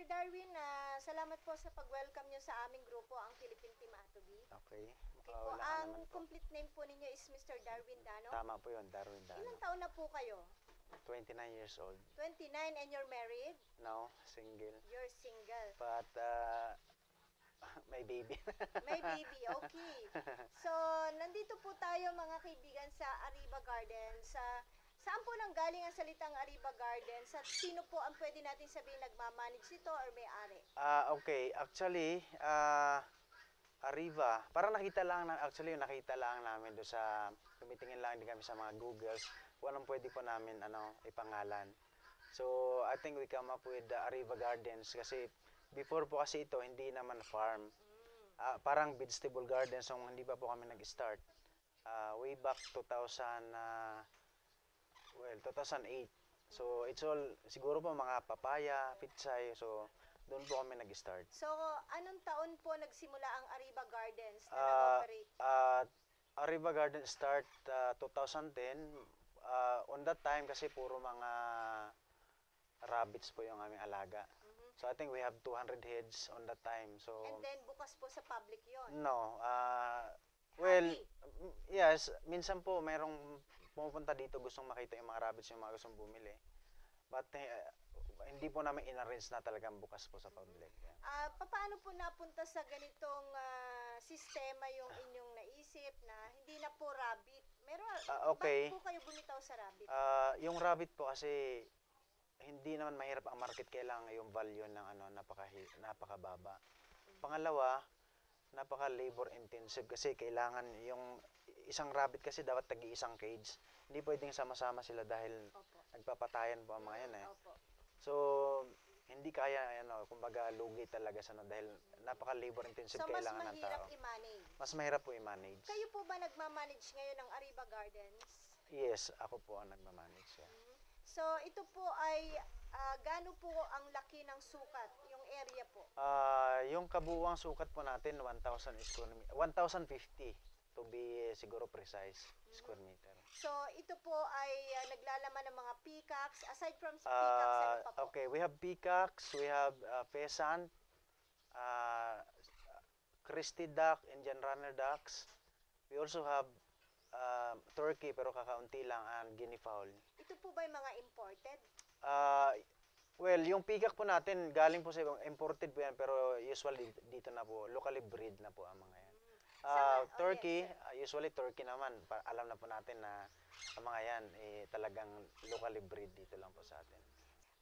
Sir Darwin, salamat po sa pag-welcome nyo sa aming grupo, ang Philippine Team Atobi. Okay. Okay po, Wala ka ang naman po. complete name po ninyo is Mr. Darwin Dano. Tama po yun, Darwin Dano. Ilang taon na po kayo? 29 years old. 29 and you're married? No, single. You're single. But, may baby. May baby, okay. So, nandito po tayo mga kaibigan sa Arriba Gardens. Saan po nang galing ang salitang Arriba Gardens at sino po ang pwede natin sabihin nagmamanage nito or may-ari? Okay, actually, Arriba, parang nakita lang, actually nakita lang namin doon sa, tumitingin lang din kami sa mga Googles, walang pwede po namin ipangalan. So, I think we come up with the Arriba Gardens kasi before po kasi ito, hindi naman farm. Parang vegetable gardens, so hindi pa po kami nag-start. Way back 2008. So, it's all, siguro po mga papaya, pitsay, so doon po kami nag-start. So, anong taon po nagsimula ang Arriba Gardens na nag-operate? Arriba Garden start 2010. On that time kasi puro mga rabbits po yung aming alaga. So I think we have 200 heads on that time. So And then bukas po sa public yon. no, well, yes, minsan po mayroong pumupunta dito gustong makita yung mga rabbits, yung mga gustong bumili. But hindi po namin in-arrange na talagang bukas po sa public. Yeah. Paano po napunta sa ganitong sistema yung inyong naisip na hindi na po rabbit? Okay. Bakit po kayo bumitaw sa rabbit? Yung rabbit po kasi hindi naman mahirap ang market, kailangan yung value ng napakababa. Pangalawa, napaka labor intensive kasi kailangan yung isang rabbit kasi dapat tagi-isang cage. Hindi pwedeng sama-sama sila dahil nagpapatayan po ang mga yan eh. Opo. So, hindi kaya kumbaga lugi talaga sa dahil napaka labor intensive, So, mas kailangan ng tao. mahirap i-manage. Mas mahirap po i-manage. Kayo po ba nagmamanage ngayon ng Arriba Gardens? Yes, ako po ang nagmamanage. Yeah. So, ito po ay gaano po ang laki ng sukat, yung area po? Yung kabuuang sukat po natin 1,000 square meter, 1,050 to be siguro precise square meter. So, ito po ay naglalaman ng mga peacocks. Aside from peacocks, ano pa po? Okay, we have peacocks, we have pheasant, crested duck, Indian runner ducks. We also have turkey pero kakaunti lang, and guinea fowl. Ito po ba yung mga imported? Well, yung peacock po natin galing po sa ibang, imported po yan, pero usually dito na po, locally bred na po ang mga yan. Turkey, usually turkey naman, alam na po natin na ang mga yan talagang locally bred dito lang po sa atin.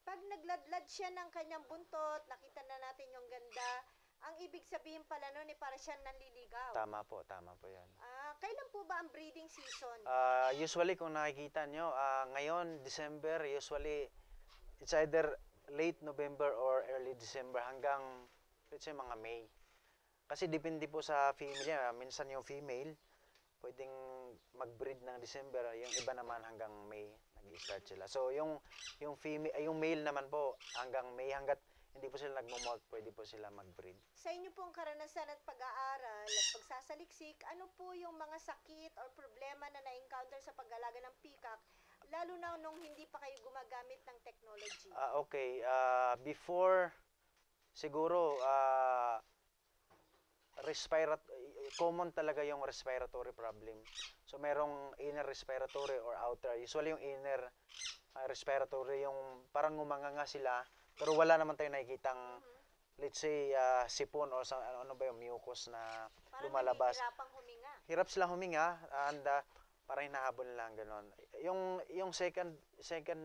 Pag nagladlad siya ng kanyang buntot, nakita na natin yung ganda, ang ibig sabihin pala nun para siyang nanliligaw. Tama po yan. Kailan po ba ang breeding season? Usually kung nakikita nyo, ngayon, December, usually it's either late November or early December hanggang, let's say, mga May. Kasi depende po sa female. Minsan yung female, pwedeng mag-breed ng December, yung iba naman hanggang May, nag-i-start sila. So yung female, yung male naman po hanggang May, hanggat hindi po sila nagmo-molt, pwede po sila mag-breed. Sa inyo pong karanasan at pag-aaral at pagsasaliksik, ano po yung mga sakit or problema na na-encounter sa pag-alaga ng peacock, lalo na nung hindi pa kayo gumagamit ng technology? Okay, before, siguro, common talaga yung respiratory problem. So, merong inner respiratory or outer. Usually, yung inner respiratory, yung parang ngumanganga sila, pero wala naman tayo nakikitang, let's say, sipon or ano ba yung mucus na parang lumalabas. Parang huminga. Hirap silang huminga, and parang hinahabol lang gano'n. Yung second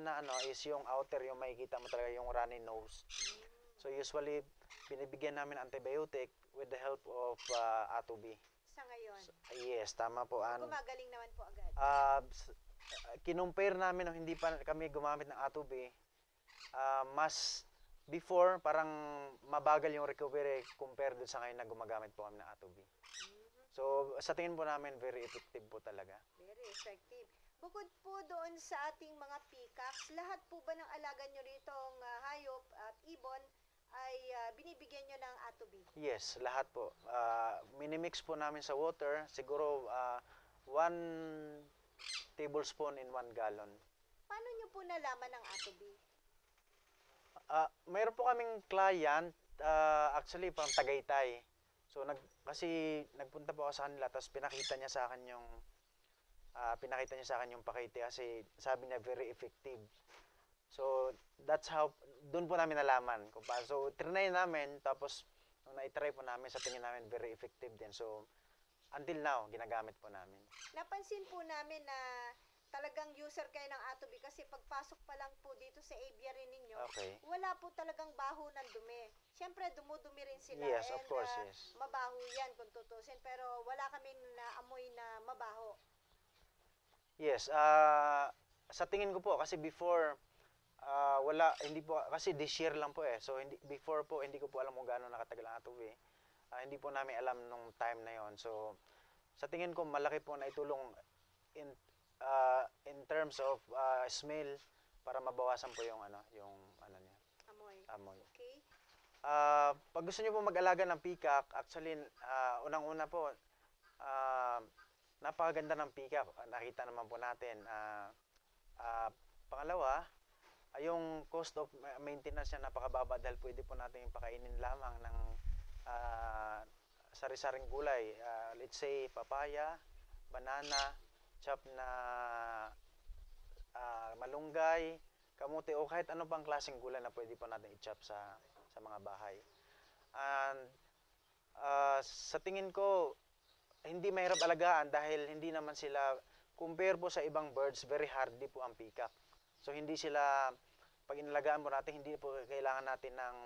na is yung outer, yung makikita mo talaga yung runny nose. So, usually, binibigyan namin antibiotic with the help of Atobi. Sa ngayon? Yes, tama po. Gumagaling naman po agad? Kinumpare namin nung hindi pa kami gumamit ng Atobi, mas before, parang mabagal yung recovery compared dun sa ngayon na gumagamit po kami ng Atobi. So, sa tingin po namin, very effective po talaga. Very effective. Bukod po doon sa ating mga peacocks, lahat po ba ng alaga nyo ritong hayop at ibon ay binibigyan nyo ng Atobi? Yes, lahat po. Minimix po namin sa water, siguro 1 tablespoon in 1 gallon. Paano nyo po nalaman ang Atobi? Mayroon po kaming client, actually pang Tagaytay. So kasi nagpunta po ako sa kanila tapos pinakita niya sa akin yung Pakete kasi sabi niya very effective. So that's how doon po namin nalaman kung paano. So trinay namin tapos nung na-try po namin sa tingin namin very effective din. So until now ginagamit po namin. Napansin po namin na talagang user kayo ng Atobi kasi pagpasok pa lang po dito sa aviary ninyo, Okay. wala po talagang baho ng dumi. Siyempre, dumudumi rin sila. Yes, of course, and, yes. mabaho yan kung tutusin. Pero wala kaming naamoy na mabaho. Yes, sa tingin ko po kasi before hindi po kasi this year lang po eh. So before po hindi ko po alam kung gaano nakatagal ang atubi. Hindi po namin alam nung time na 'yon. So sa tingin ko malaki po na itulong in terms of smell para mabawasan po yung ano niya, amoy. Okay? Pag gusto niyo po mag-alaga ng peacock, actually unang-una po napakaganda ng peacock. Nakita naman po natin. Pangalawa, yung cost of maintenance niya napakababa dahil pwede po natin pakainin lamang ng sari-saring gulay. Let's say papaya, banana, chop na malunggay, kamote o kahit ano pang klaseng gulay na pwede po natin i-chop sa mga bahay. And sa tingin ko hindi mahirap alagaan dahil hindi naman sila compare po sa ibang birds, very hardy po ang peacock. So hindi sila pag inalagaan po natin, hindi po kailangan natin ng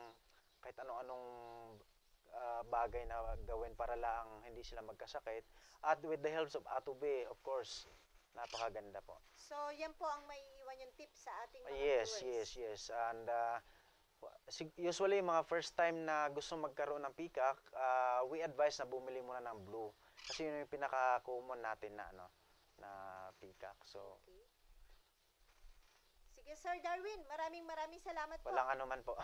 kahit anong bagay na gawin para lang hindi sila magkasakit. At with the help of Atobi, of course, napakaganda po. So, yan po ang may iwan yung tips sa ating mga Yes. viewers. And usually, mga first time na gusto magkaroon ng peacock, we advise na bumili muna ng blue. Kasi yun yung pinaka-common natin na peacock. So, Okay. Sige, Sir Darwin, maraming salamat po. walang anuman po.